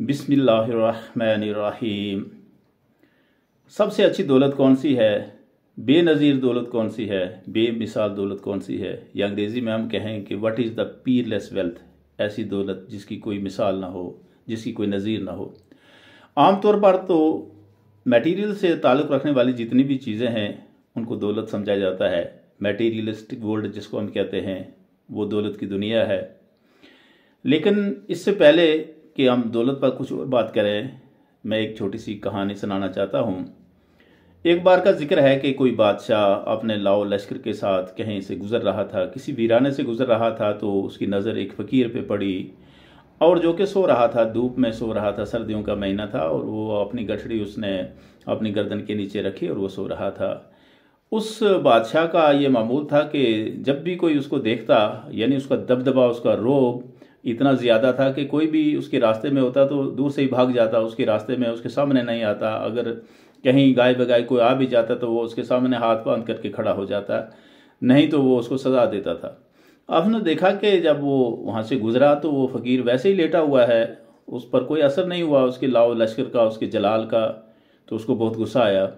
बिस्मिल्लाहिर्रहमानिर्रहीम। सबसे अच्छी दौलत कौन सी है? बेनज़ीर दौलत कौन सी है? बेमिसाल दौलत कौन सी है? या अंग्रेज़ी में हम कहें कि what is the peerless wealth. ऐसी दौलत जिसकी कोई मिसाल ना हो, जिसकी कोई नज़ीर ना हो। आमतौर पर तो मटेरियल से ताल्लुक़ रखने वाली जितनी भी चीज़ें हैं उनको दौलत समझा जाता है। मटेरियलिस्टिक वर्ल्ड जिसको हम कहते हैं वो दौलत की दुनिया है। लेकिन इससे पहले कि हम दौलत पर कुछ और बात करें, मैं एक छोटी सी कहानी सुनाना चाहता हूँ। एक बार का जिक्र है कि कोई बादशाह अपने लाओ लश्कर के साथ कहीं से गुजर रहा था, किसी वीराने से गुजर रहा था, तो उसकी नज़र एक फ़कीर पे पड़ी और जो कि सो रहा था, धूप में सो रहा था। सर्दियों का महीना था और वो अपनी गठड़ी उसने अपनी गर्दन के नीचे रखी और वो सो रहा था। उस बादशाह का ये मामूल था कि जब भी कोई उसको देखता, यानी उसका दबदबा, उसका रोब इतना ज़्यादा था कि कोई भी उसके रास्ते में होता तो दूर से ही भाग जाता, उसके रास्ते में, उसके सामने नहीं आता। अगर कहीं गाय बगाय कोई आ भी जाता तो वो उसके सामने हाथ बांध करके खड़ा हो जाता, नहीं तो वो उसको सज़ा देता था। आपने देखा कि जब वो वहाँ से गुजरा तो वो फ़कीर वैसे ही लेटा हुआ है, उस पर कोई असर नहीं हुआ उसके लाओ लश्कर का, उसके जलाल का। तो उसको बहुत गुस्सा आया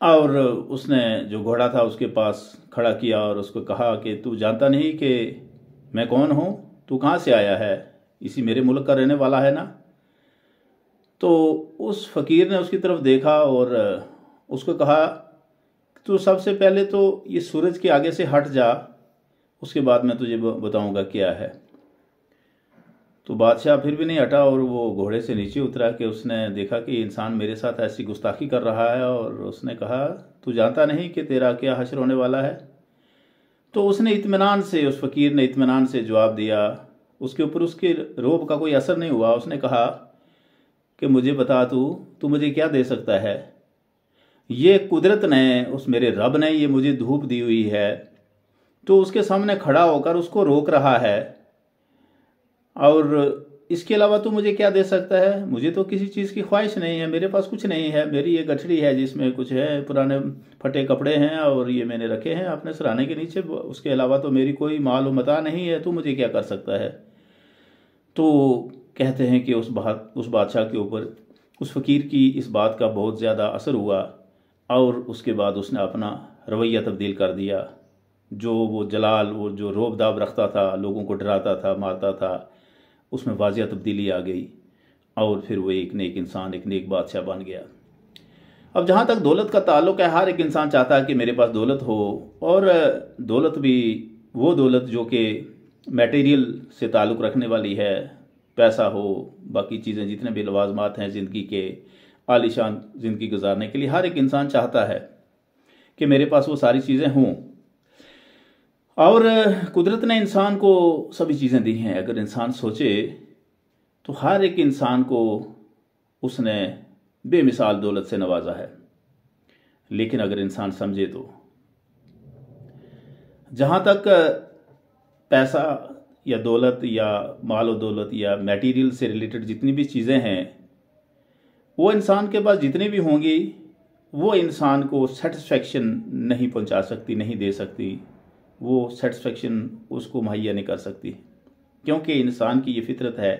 और उसने जो घोड़ा था उसके पास खड़ा किया और उसको कहा कि तू जानता नहीं कि मैं कौन हूँ? तू कहाँ से आया है? इसी मेरे मुल्क का रहने वाला है ना? तो उस फ़कीर ने उसकी तरफ देखा और उसको कहा, तू सबसे पहले तो ये सूरज के आगे से हट जा, उसके बाद मैं तुझे बताऊंगा क्या है। तो बादशाह फिर भी नहीं हटा और वो घोड़े से नीचे उतरा कि उसने देखा कि इंसान मेरे साथ ऐसी गुस्ताखी कर रहा है, और उसने कहा, तू जानता नहीं कि तेरा क्या हश्र होने वाला है? तो उसने इत्मीनान से, उस फ़कीर ने इत्मीनान से जवाब दिया। उसके ऊपर उसके रोब का कोई असर नहीं हुआ। उसने कहा कि मुझे बता, तू मुझे क्या दे सकता है? ये कुदरत ने, उस मेरे रब ने ये मुझे धूप दी हुई है, तो उसके सामने खड़ा होकर उसको रोक रहा है, और इसके अलावा तू मुझे क्या दे सकता है? मुझे तो किसी चीज़ की ख्वाहिश नहीं है, मेरे पास कुछ नहीं है। मेरी ये गठड़ी है जिसमें कुछ है, पुराने फटे कपड़े हैं और ये मैंने रखे हैं अपने सराहने के नीचे। उसके अलावा तो मेरी कोई माल व मता नहीं है। तू मुझे क्या कर सकता है? तो कहते हैं कि उस बादशाह के ऊपर उस फ़कीर की इस बात का बहुत ज़्यादा असर हुआ और उसके बाद उसने अपना रवैया तब्दील कर दिया। जो वो जलाल, वो जो रोब दाब रखता था, लोगों को डराता था, मारता था, उसमें वाजिया तब्दीली आ गई और फिर वो एक नेक इंसान, एक नेक बादशाह बन गया। अब जहाँ तक दौलत का ताल्लुक़ है, हर एक इंसान चाहता है कि मेरे पास दौलत हो, और दौलत भी वो दौलत जो कि मटेरियल से ताल्लुक़ रखने वाली है, पैसा हो, बाकी चीज़ें जितने भी लवाजमात हैं ज़िंदगी के, आलीशान ज़िंदगी गुजारने के लिए हर एक इंसान चाहता है कि मेरे पास वो सारी चीज़ें हों। और कुदरत ने इंसान को सभी चीज़ें दी हैं। अगर इंसान सोचे तो हर एक इंसान को उसने बेमिसाल दौलत से नवाजा है। लेकिन अगर इंसान समझे तो जहाँ तक पैसा या दौलत या माल व दौलत या मटेरियल से रिलेटेड जितनी भी चीज़ें हैं, वो इंसान के पास जितनी भी होंगी वो इंसान को सेटिस्फेक्शन नहीं पहुँचा सकती, नहीं दे सकती। वो सेटिस्फेक्शन उसको मुहैया नहीं कर सकती, क्योंकि इंसान की ये फितरत है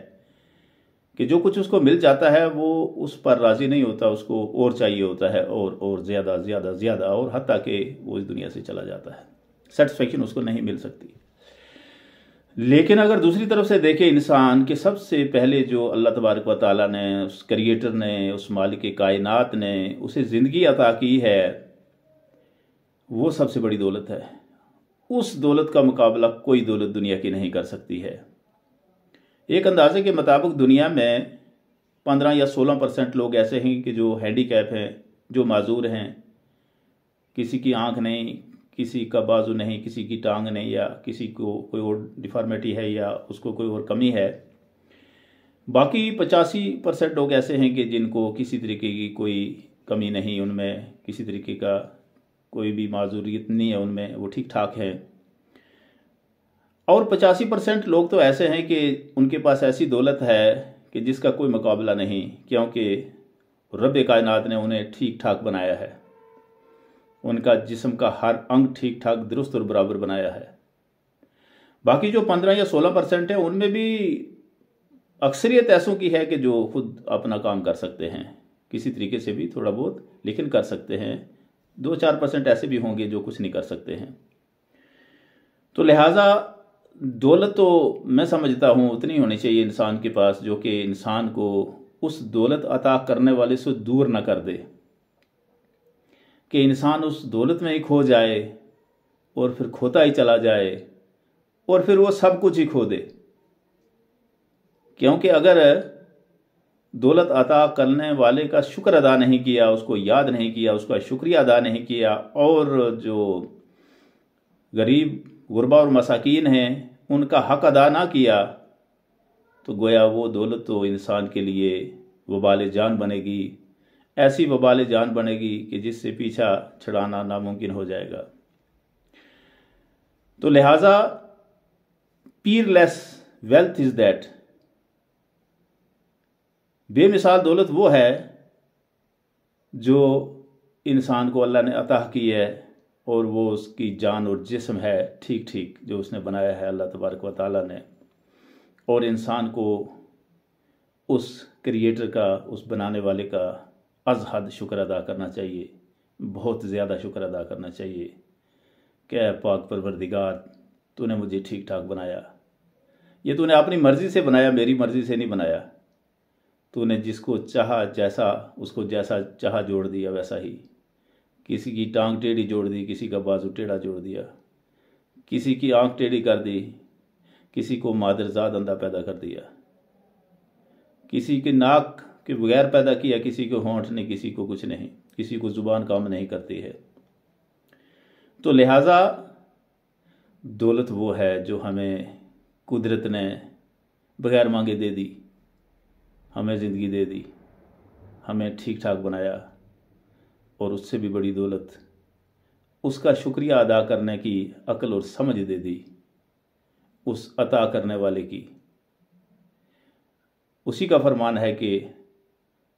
कि जो कुछ उसको मिल जाता है वो उस पर राज़ी नहीं होता, उसको और चाहिए होता है, और ज़्यादा ज़्यादा ज़्यादा, और हत्ता कि वो इस दुनिया से चला जाता है। सेटिस्फेक्शन उसको नहीं मिल सकती। लेकिन अगर दूसरी तरफ से देखे इंसान के, सबसे पहले जो अल्लाह तबारक व तआला ने, उस क्रिएटर ने, उस मालिक कायनात ने उसे ज़िंदगी अता की है, वो सबसे बड़ी दौलत है। उस दौलत का मुकाबला कोई दौलत दुनिया की नहीं कर सकती है। एक अंदाजे के मुताबिक दुनिया में 15 या 16% लोग ऐसे हैं कि जो हैंडीकैप हैं, जो माजूर हैं, किसी की आंख नहीं, किसी का बाजू नहीं, किसी की टांग नहीं, या किसी को कोई और डिफॉर्मिटी है या उसको कोई और कमी है। बाकी 85% लोग ऐसे हैं कि जिनको किसी तरीके की कोई कमी नहीं, उनमें किसी तरीके का कोई भी माजूरियत नहीं है, उनमें वो ठीक ठाक है। और 85% लोग तो ऐसे हैं कि उनके पास ऐसी दौलत है कि जिसका कोई मुकाबला नहीं, क्योंकि रब कायनात ने उन्हें ठीक ठाक बनाया है। उनका जिस्म का हर अंग ठीक ठाक, दुरुस्त और बराबर बनाया है। बाकी जो 15 या 16% है, उनमें भी अक्सरियत ऐसों की है कि जो खुद अपना काम कर सकते हैं किसी तरीके से भी थोड़ा बहुत, लेकिन कर सकते हैं। 2-4% ऐसे भी होंगे जो कुछ नहीं कर सकते हैं। तो लिहाजा दौलत तो मैं समझता हूँ उतनी होनी चाहिए इंसान के पास जो कि इंसान को उस दौलत अता करने वाले से दूर न कर दे, कि इंसान उस दौलत में ही खो जाए और फिर खोता ही चला जाए और फिर वो सब कुछ ही खो दे। क्योंकि अगर दौलत अता करने वाले का शुक्र अदा नहीं किया, उसको याद नहीं किया, उसका शुक्रिया अदा नहीं किया, और जो गरीब गुरबा और मसाकीन हैं उनका हक अदा ना किया, तो गोया वो दौलत तो इंसान के लिए वबाल जान बनेगी, ऐसी वबाल जान बनेगी कि जिससे पीछा छुड़ाना नामुमकिन हो जाएगा। तो लिहाजा पीयरलेस वेल्थ इज दैट, बेमिसाल दौलत वो है जो इंसान को अल्लाह ने अता की है और वो उसकी जान और जिस्म है ठीक ठीक जो उसने बनाया है अल्लाह तबारक व तआला ने, और इंसान को उस क्रिएटर का, उस बनाने वाले का अज़ हद शुक्र अदा करना चाहिए, बहुत ज़्यादा शुक्र अदा करना चाहिए। क्या पाक परवरदिगार, तूने मुझे ठीक ठाक बनाया, ये तूने अपनी मर्ज़ी से बनाया, मेरी मर्ज़ी से नहीं बनाया। तूने जिसको चाहा जैसा, उसको जैसा चाहा जोड़ दिया वैसा ही। किसी की टांग टेढ़ी जोड़ दी, किसी का बाजू टेढ़ा जोड़ दिया, किसी की आंख टेढ़ी कर दी, किसी को मादरजाद अंधा पैदा कर दिया, किसी के नाक के बगैर पैदा किया, किसी को होंठ नहीं, किसी को कुछ नहीं, किसी को ज़ुबान काम नहीं करती है। तो लिहाजा दौलत वो है जो हमें कुदरत ने बगैर मांगे दे दी, हमें ज़िंदगी दे दी, हमें ठीक ठाक बनाया, और उससे भी बड़ी दौलत उसका शुक्रिया अदा करने की अक्ल और समझ दे दी उस अता करने वाले की। उसी का फरमान है कि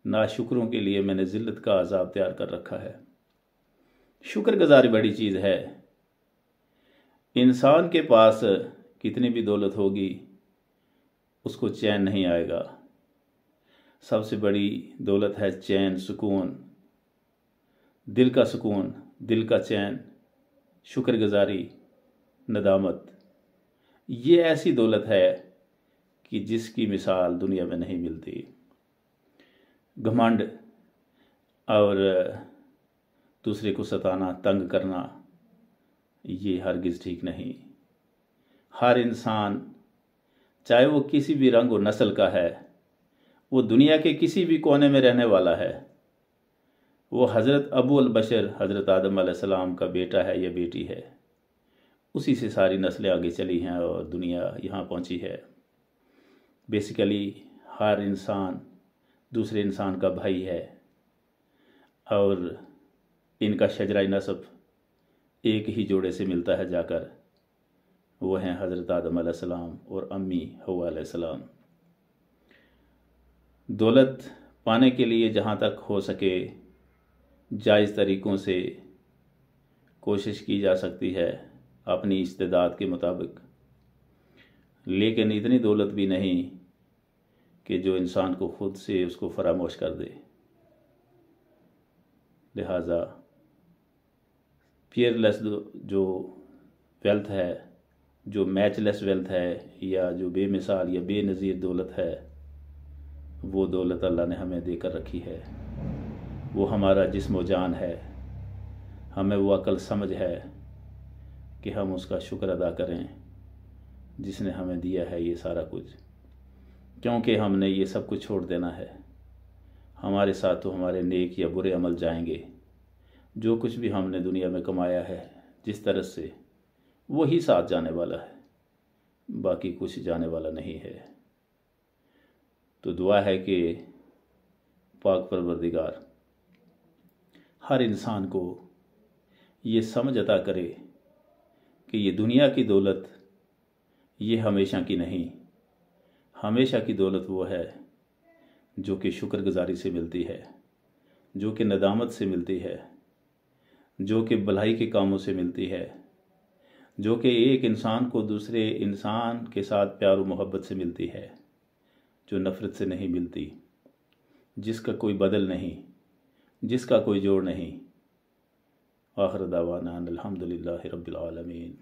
नाशुक्रों के लिए मैंने ज़िल्लत का अजाब तैयार कर रखा है। शुक्रगुजारी बड़ी चीज़ है। इंसान के पास कितनी भी दौलत होगी उसको चैन नहीं आएगा। सबसे बड़ी दौलत है चैन, सुकून, दिल का सुकून, दिल का चैन, शुक्रगुजारी, नदामत। ये ऐसी दौलत है कि जिसकी मिसाल दुनिया में नहीं मिलती। घमंड और दूसरे को सताना, तंग करना, ये हरगिज़ ठीक नहीं। हर इंसान, चाहे वो किसी भी रंग और नस्ल का है, वो दुनिया के किसी भी कोने में रहने वाला है, वो हज़रत अबू अल बशर हज़रत आदम अलैहिस्सलाम का बेटा है या बेटी है, उसी से सारी नस्लें आगे चली हैं और दुनिया यहाँ पहुँची है। बेसिकली हर इंसान दूसरे इंसान का भाई है, और इनका शजरा नसब एक ही जोड़े से मिलता है जाकर, वो हैं हज़रत आदम अलैहिस्सलाम और अम्मी हव्वा अलैहिस्सलाम। दौलत पाने के लिए जहाँ तक हो सके जायज़ तरीक़ों से कोशिश की जा सकती है अपनी इस्तेदाद के मुताबिक, लेकिन इतनी दौलत भी नहीं कि जो इंसान को खुद से उसको फरामोश कर दे। लिहाजा पीयरलेस जो वेल्थ है, जो मैचलेस वेल्थ है, या जो बेमिसाल या बेनज़ीर दौलत है, वो दौलत अल्लाह ने हमें देकर रखी है। वो हमारा जिस्म व जान है। हमें वो अक्ल समझ है कि हम उसका शुक्र अदा करें जिसने हमें दिया है ये सारा कुछ, क्योंकि हमने ये सब कुछ छोड़ देना है। हमारे साथ तो हमारे नेक या बुरे अमल जाएंगे। जो कुछ भी हमने दुनिया में कमाया है जिस तरह से, वही साथ जाने वाला है, बाकी कुछ जाने वाला नहीं है। तो दुआ है कि पाक परवरदिगार हर इंसान को ये समझ अता करे कि ये दुनिया की दौलत ये हमेशा की नहीं। हमेशा की दौलत वो है जो कि शुक्रगुजारी से मिलती है, जो कि नदामत से मिलती है, जो कि भलाई के कामों से मिलती है, जो कि एक इंसान को दूसरे इंसान के साथ प्यार और मोहब्बत से मिलती है। जो नफ़रत से नहीं मिलती, जिसका कोई बदल नहीं, जिसका कोई जोड़ नहीं। आखिर दावाना अल्हम्दुलिल्लाहि रब्बिल आलमीन।